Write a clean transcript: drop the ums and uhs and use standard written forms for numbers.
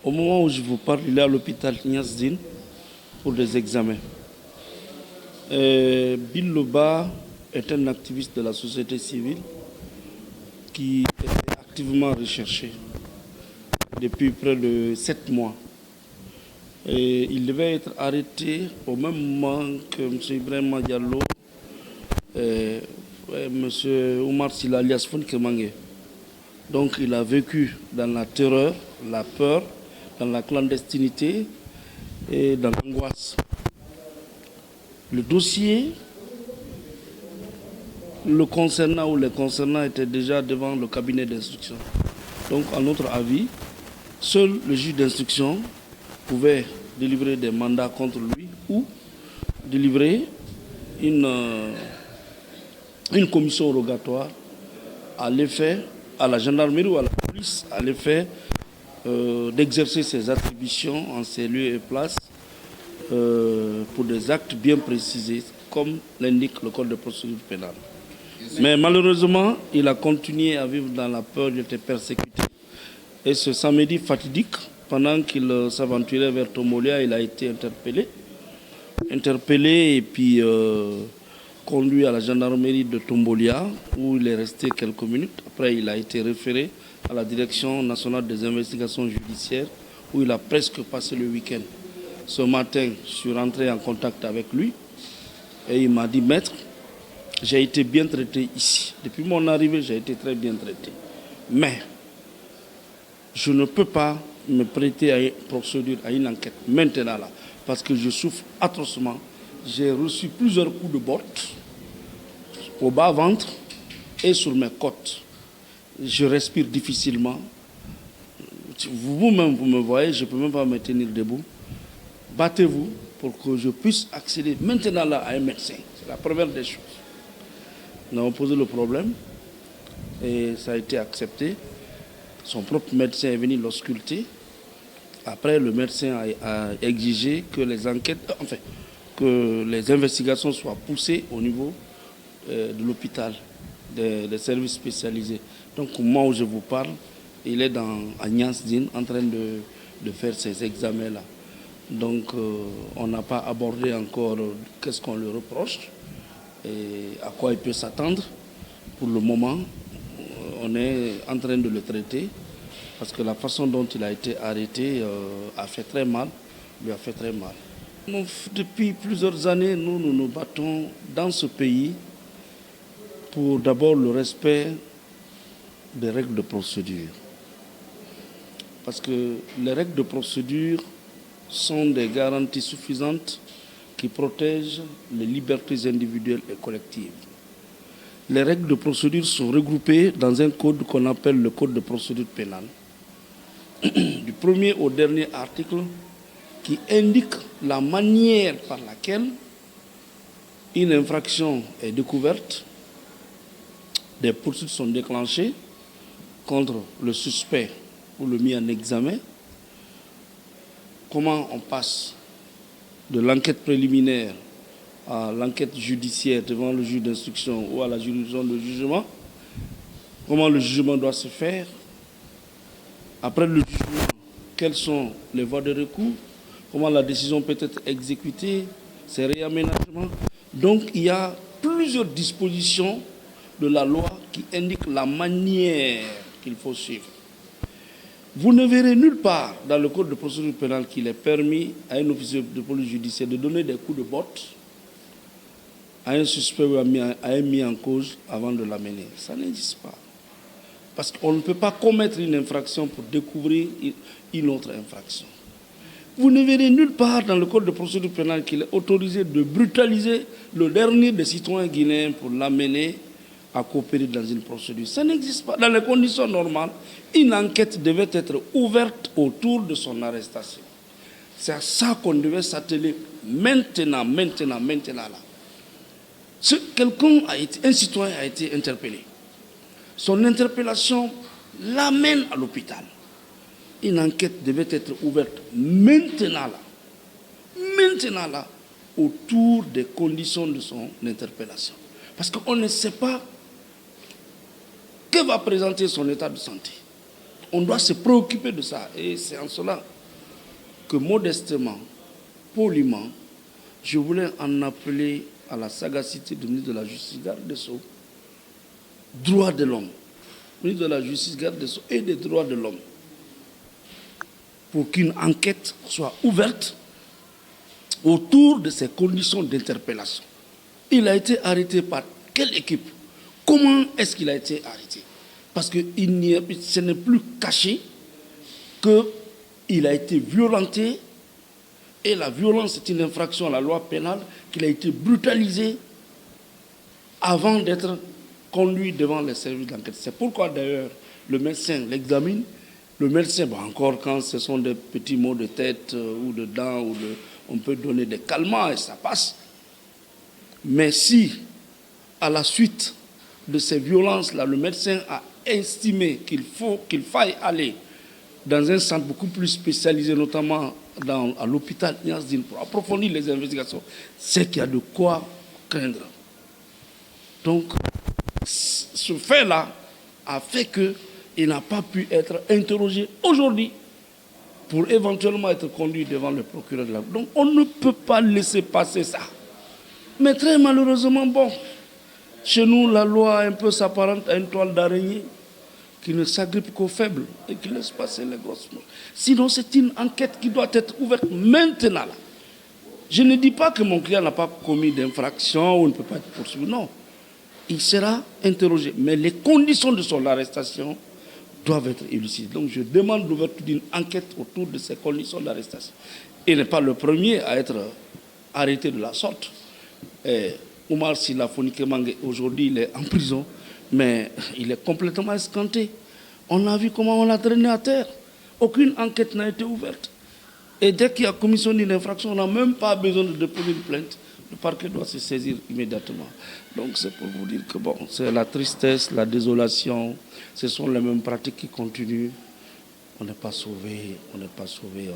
Au moment où je vous parle, il est à l'hôpital Niasdine pour des examens. Bill Loba est un activiste de la société civile qui est activement recherché depuis près de 7 mois. Et il devait être arrêté au même moment que M. Ibrahim Diallo et M. Oumar Sila alias Fonkemangue. Donc il a vécu dans la terreur, la peur, dans la clandestinité et dans l'angoisse. Le dossier le concernant ou les concernant était déjà devant le cabinet d'instruction. Donc, à notre avis, seul le juge d'instruction pouvait délivrer des mandats contre lui ou délivrer une commission rogatoire à l'effet, à la gendarmerie ou à la police, à l'effet d'exercer ses attributions en ces lieux et places pour des actes bien précisés, comme l'indique le Code de procédure pénale. Mais malheureusement, il a continué à vivre dans la peur, il était persécuté. Et ce samedi fatidique, pendant qu'il s'aventurait vers Tombolia, il a été interpellé et puis conduit à la gendarmerie de Tombolia, où il est resté quelques minutes. Après, il a été référé à la Direction nationale des investigations judiciaires, où il a presque passé le week-end. Ce matin, je suis rentré en contact avec lui et il m'a dit, maître, j'ai été bien traité ici. Depuis mon arrivée, j'ai été très bien traité. Mais je ne peux pas me prêter à une procédure, à une enquête maintenant là, parce que je souffre atrocement. J'ai reçu plusieurs coups de botte au bas-ventre et sur mes côtes. Je respire difficilement. Vous-même, vous me voyez, je ne peux même pas me tenir debout. Battez-vous pour que je puisse accéder maintenant là à un médecin. C'est la première des choses. Nous avons posé le problème et ça a été accepté. Son propre médecin est venu l'ausculter. Après, le médecin a exigé que les enquêtes, enfin, que les investigations soient poussées au niveau de l'hôpital, des services spécialisés. Donc, au moment où je vous parle, il est à Niasdine en train de faire ces examens-là. Donc, on n'a pas abordé encore qu'est-ce qu'on lui reproche et à quoi il peut s'attendre. Pour le moment, on est en train de le traiter parce que la façon dont il a été arrêté a fait très mal, lui a fait très mal. Depuis plusieurs années, nous nous battons dans ce pays pour d'abord le respect des règles de procédure. Parce que les règles de procédure sont des garanties suffisantes qui protègent les libertés individuelles et collectives. Les règles de procédure sont regroupées dans un code qu'on appelle le Code de procédure pénale, du premier au dernier article, qui indique la manière par laquelle une infraction est découverte, des poursuites sont déclenchées contre le suspect ou le mis en examen, comment on passe de l'enquête préliminaire à l'enquête judiciaire devant le juge d'instruction ou à la juridiction de jugement, comment le jugement doit se faire. Après le jugement, quelles sont les voies de recours, comment la décision peut être exécutée, ses réaménagements. Donc il y a plusieurs dispositions de la loi qui indiquent la manière qu'il faut suivre. Vous ne verrez nulle part dans le Code de procédure pénale qu'il est permis à un officier de police judiciaire de donner des coups de botte à un suspect ou à un mis en cause avant de l'amener. Ça n'existe pas. Parce qu'on ne peut pas commettre une infraction pour découvrir une autre infraction. Vous ne verrez nulle part dans le Code de procédure pénale qu'il est autorisé de brutaliser le dernier des citoyens guinéens pour l'amener à coopérer dans une procédure. Ça n'existe pas. Dans les conditions normales, une enquête devait être ouverte autour de son arrestation. C'est à ça qu'on devait s'atteler maintenant là. Un citoyen a été interpellé. Son interpellation l'amène à l'hôpital. Une enquête devait être ouverte maintenant là, autour des conditions de son interpellation. Parce qu'on ne sait pas que va présenter son état de santé. On doit se préoccuper de ça. Et c'est en cela que modestement, poliment, je voulais en appeler à la sagacité du ministre de la Justice, garde des Sceaux, droits de l'homme, ministre de la Justice, garde des Sceaux et des droits de l'homme, pour qu'une enquête soit ouverte autour de ces conditions d'interpellation. Il a été arrêté par quelle équipe? Comment est-ce qu'il a été arrêté? Parce que ce n'est plus caché qu'il a été violenté, et la violence est une infraction à la loi pénale, qu'il a été brutalisé avant d'être conduit devant les services d'enquête. C'est pourquoi d'ailleurs le médecin l'examine. Le médecin, bon, encore quand ce sont des petits maux de tête ou de dents, on peut donner des calmants et ça passe. Mais si, à la suite de ces violences-là, le médecin a estimé qu'il faille aller dans un centre beaucoup plus spécialisé, notamment à l'hôpital Niasse-Dine, pour approfondir les investigations, c'est qu'il y a de quoi craindre. Donc, ce fait-là a fait qu'il n'a pas pu être interrogé aujourd'hui pour éventuellement être conduit devant le procureur de la République. Donc, on ne peut pas laisser passer ça. Mais très malheureusement, bon, chez nous, la loi un peu s'apparente à une toile d'araignée qui ne s'agrippe qu'aux faibles et qui laisse passer les grosses mots. Sinon, c'est une enquête qui doit être ouverte maintenant. Là. Je ne dis pas que mon client n'a pas commis d'infraction ou ne peut pas être poursuivi. Non. Il sera interrogé. Mais les conditions de son arrestation doivent être élucidées. Donc, je demande l'ouverture d'une enquête autour de ces conditions d'arrestation. Il n'est pas le premier à être arrêté de la sorte. Oumar Sylla Fonike Mangé, aujourd'hui, il est en prison. Mais il est complètement escanté. On a vu comment on l'a traîné à terre. Aucune enquête n'a été ouverte. Et dès qu'il y a commission d'une infraction, on n'a même pas besoin de déposer une plainte. Le parquet doit se saisir immédiatement. Donc c'est pour vous dire que bon, c'est la tristesse, la désolation. Ce sont les mêmes pratiques qui continuent. On n'est pas sauvé, on n'est pas sauvé.